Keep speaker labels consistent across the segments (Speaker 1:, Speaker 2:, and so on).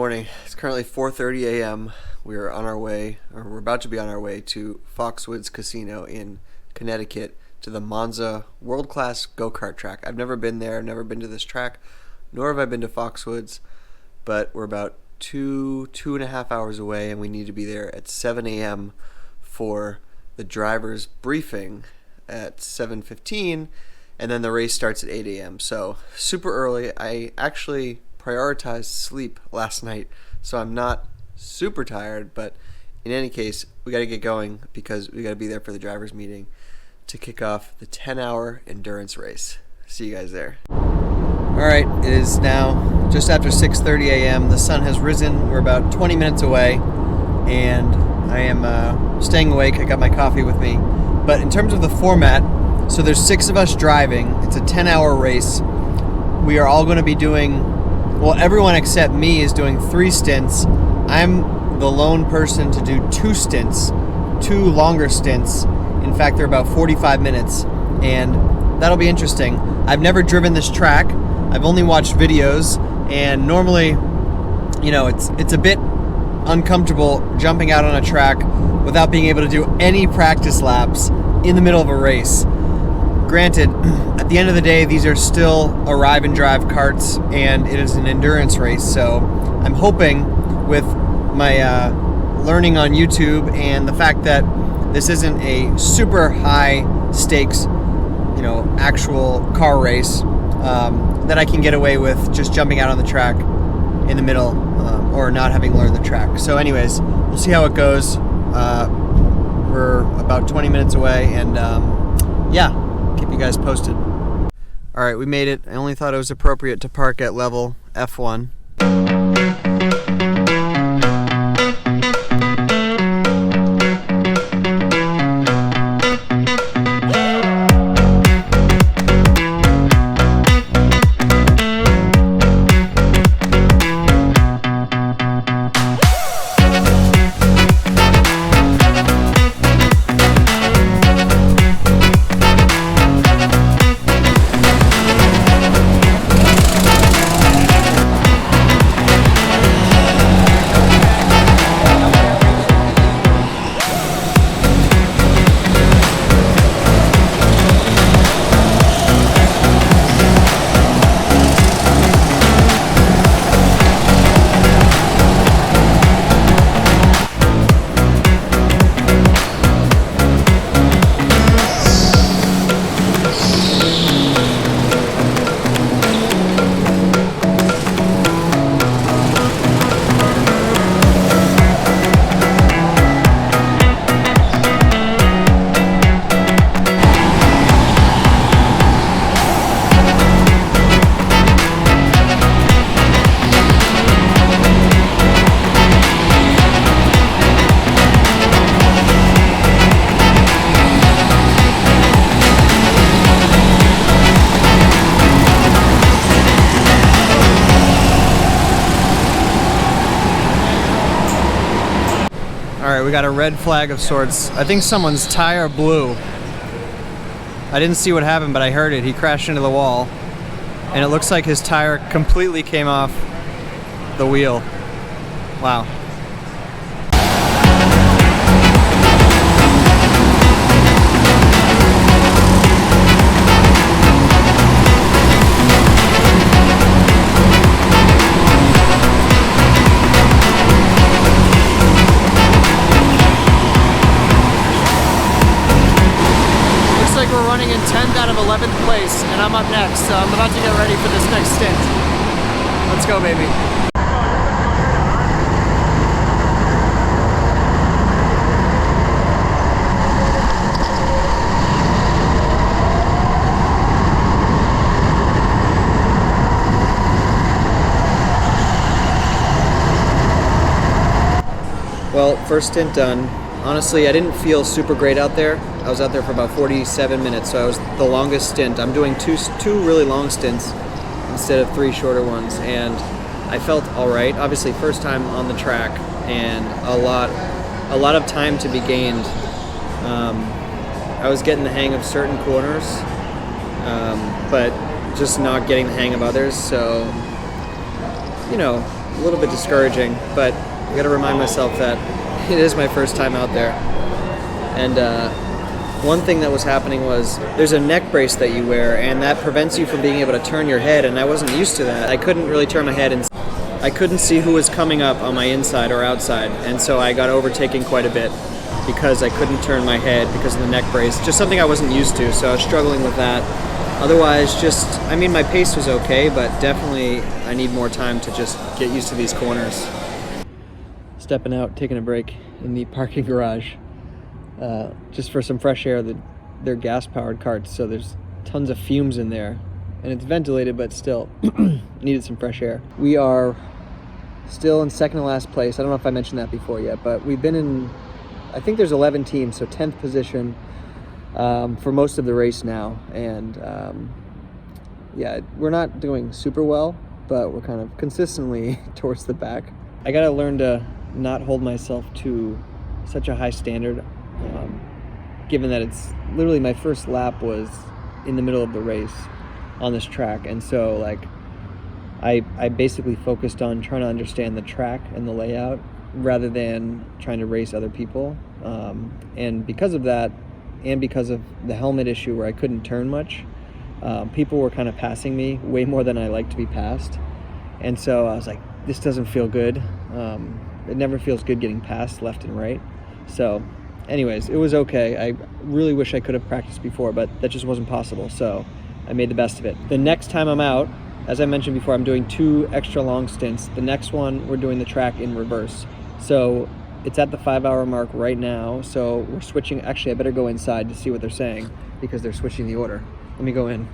Speaker 1: morning. It's currently 4:30 a.m. We're on our way, or we're about to be on our way to Foxwoods Casino in Connecticut to the Monza world-class go-kart track. I've never been there, never been to this track, nor have I been to Foxwoods, but we're about two and a half hours away, and we need to be there at 7 a.m. for the driver's briefing at 7:15, and then the race starts at 8 a.m. So super early. I actually prioritized sleep last night, so I'm not super tired, but in any case, we got to get going because we got to be there for the driver's meeting to kick off the 10-hour endurance race. See you guys there. All right, it is now just after 6:30 a.m. The sun has risen. We're about 20 minutes away, and I am staying awake. I got my coffee with me. But in terms of the format, so there's 6 of us driving. It's a 10-hour race. We are all going to be doing, well, everyone except me is doing 3 stints. I'm the lone person to do 2 stints, 2 longer stints. In fact, they're about 45 minutes, and that'll be interesting. I've never driven this track. I've only watched videos, and normally, you know, it's a bit uncomfortable jumping out on a track without being able to do any practice laps in the middle of a race. Granted, at the end of the day, these are still arrive and drive karts, and it is an endurance race. So I'm hoping with my learning on YouTube and the fact that this isn't a super high stakes, you know, actual car race, that I can get away with just jumping out on the track in the middle, or not having learned the track. So anyways, we'll see how it goes. We're about 20 minutes away, and yeah, keep you guys posted. All right, we made it. I only thought it was appropriate to park at level F1. Alright, we got a red flag of sorts. I think someone's tire blew. I didn't see what happened, but I heard it. He crashed into the wall, and it looks like his tire completely came off the wheel. Wow. We're running in 10th out of 11th place, and I'm up next, so I'm about to get ready for this next stint. Let's go, baby. Well, first stint done. Honestly, I didn't feel super great out there. I was out there for about 47 minutes, so I was the longest stint. I'm doing two really long stints instead of 3 shorter ones, and I felt all right. Obviously, first time on the track, and a lot of time to be gained. I was getting the hang of certain corners, but just not getting the hang of others. So, you know,
Speaker 2: a little bit discouraging, but I got to remind myself that it is my first time out there. And one thing that was happening was there's a neck brace that you wear, and that prevents you from being able to turn your head, and I wasn't used to that. I couldn't really turn my head, and I couldn't see who was coming up on my inside or outside, and so I got overtaken quite a bit because I couldn't turn my head because of the neck brace. Just something I wasn't used to, so I was struggling with that. Otherwise, my pace was okay, but definitely I need more time to just get used to these corners. Stepping out, taking a break in the parking garage, just for some fresh air. They're gas-powered karts, so there's tons of fumes in there, and it's ventilated, but still needed some fresh air. We are still in second to last place. I don't know if I mentioned that before yet, but we've been in, I think there's 11 teams, so 10th position for most of the race now, and yeah, we're not doing super well, but we're kind of consistently towards the back. I gotta learn to not hold myself to such a high standard, given that it's literally my first lap was in the middle of the race on this track, and so like I basically focused on trying to understand the track and the layout rather than trying to race other people, and because of that, and because of the helmet issue where I couldn't turn much, people were kind of passing me way more than I like to be passed, and so I was like, this doesn't feel good. It never feels good getting passed left and right. So anyways, it was okay. I really wish I could have practiced before, but that just wasn't possible, so I made the best of it. The next time I'm out, as I mentioned before, I'm doing 2 extra long stints. The next one, we're doing the track in reverse. So it's at the 5-hour mark right now, so we're switching. Actually, I better go inside to see what they're saying because they're switching the order. Let me go in.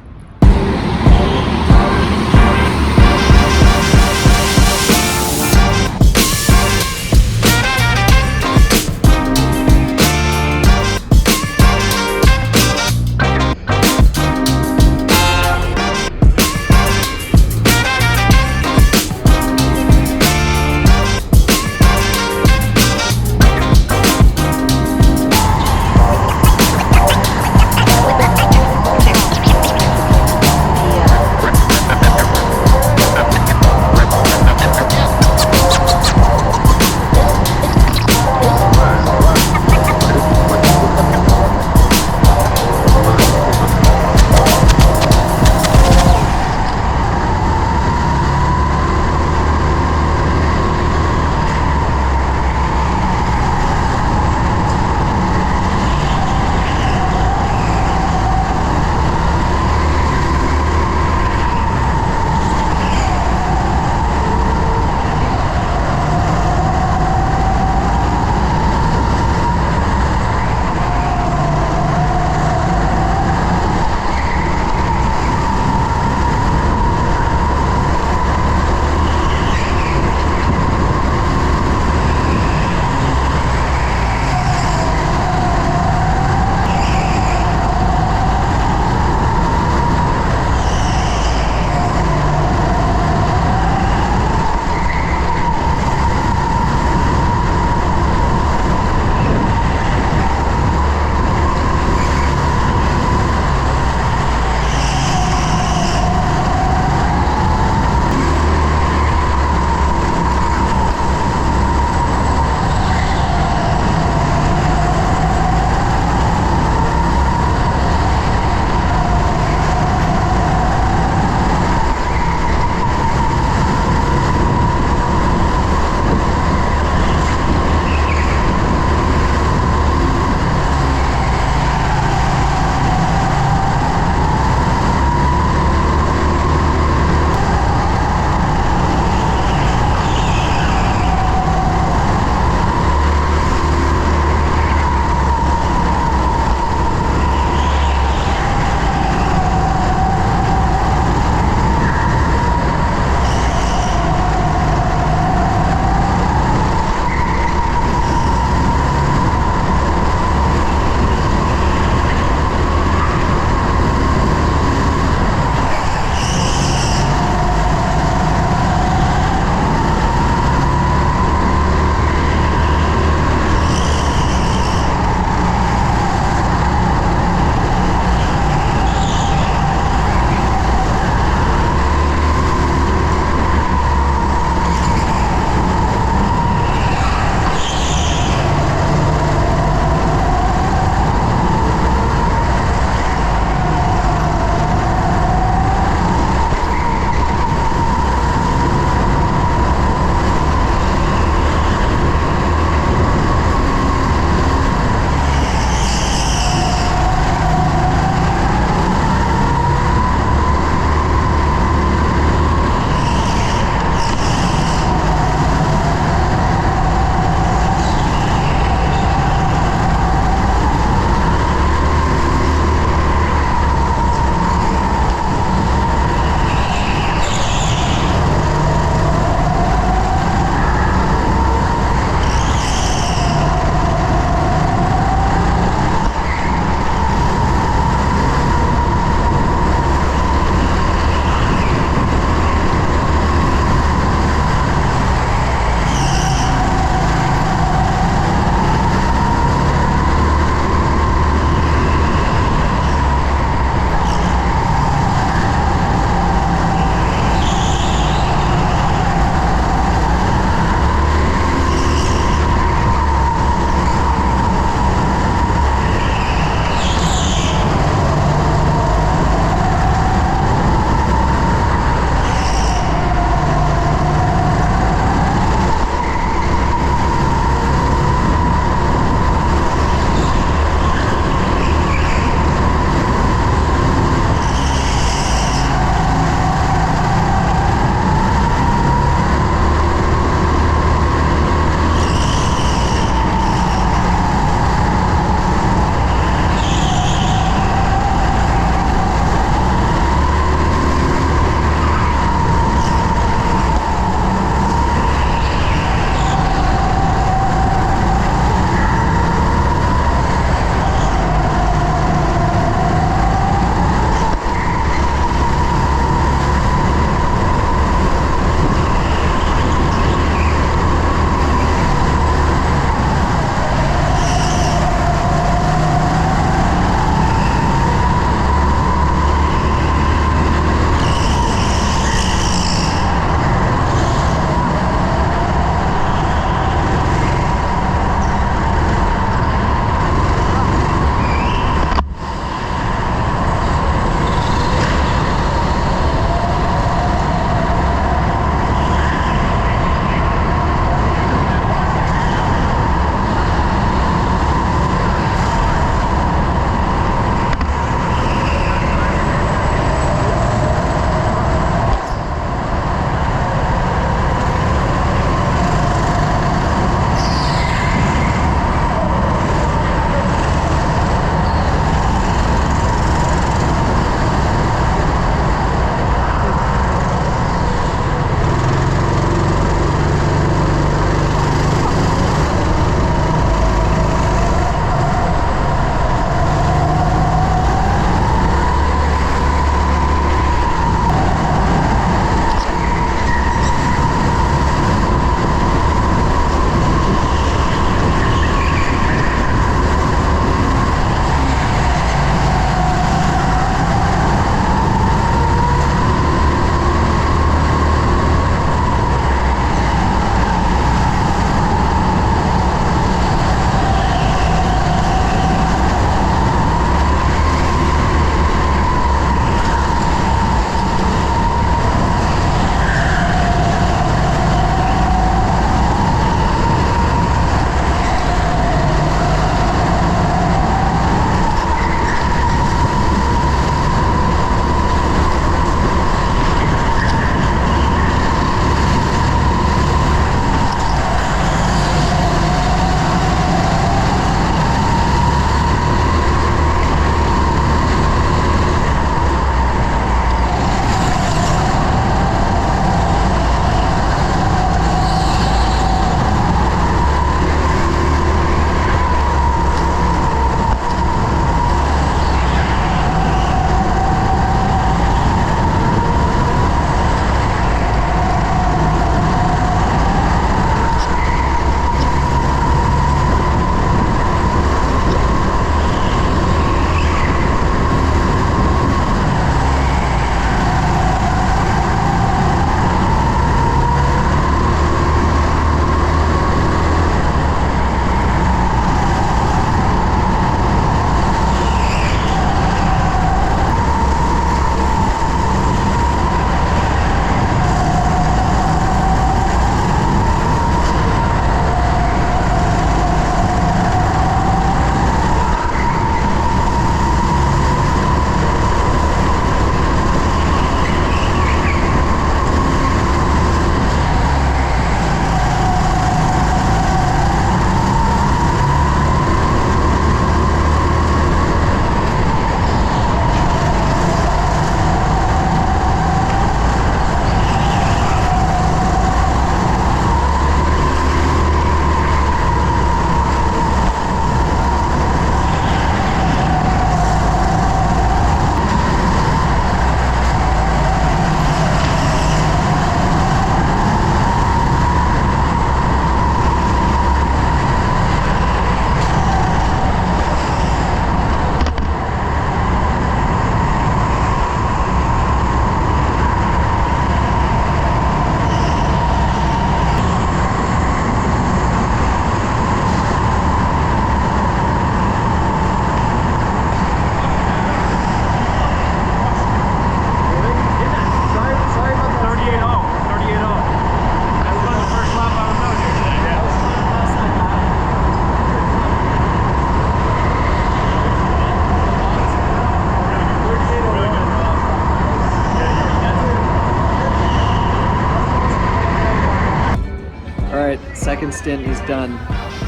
Speaker 2: second stint is done.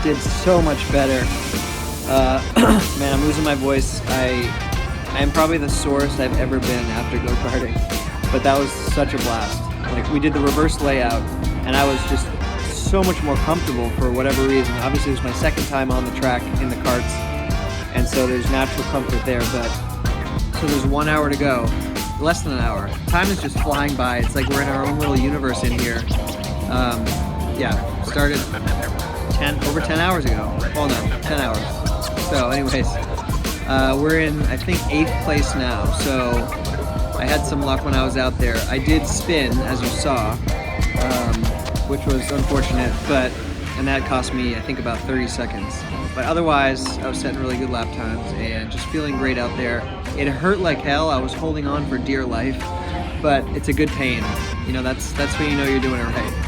Speaker 2: Did so much better. Man, I'm losing my voice. I am probably the sorest I've ever been after go-karting, but that was such a blast. Like, we did the reverse layout, and I was just so much more comfortable for whatever reason. Obviously, it was my second time on the track in the karts, and so there's natural comfort there, but so there's 1 hour to go. Less than an hour. Time is just flying by. It's like we're in our own little universe in here. Yeah, started over 10 hours ago. Oh no, 10 hours. So anyways, we're in, I think, 8th place now. So I had some luck when I was out there. I did spin, as you saw, which was unfortunate, and that cost me, I think, about 30 seconds. But otherwise, I was setting really good lap times and just feeling great out there. It hurt like hell. I was holding on for dear life, but it's a good pain. You know, that's when you know you're doing it right.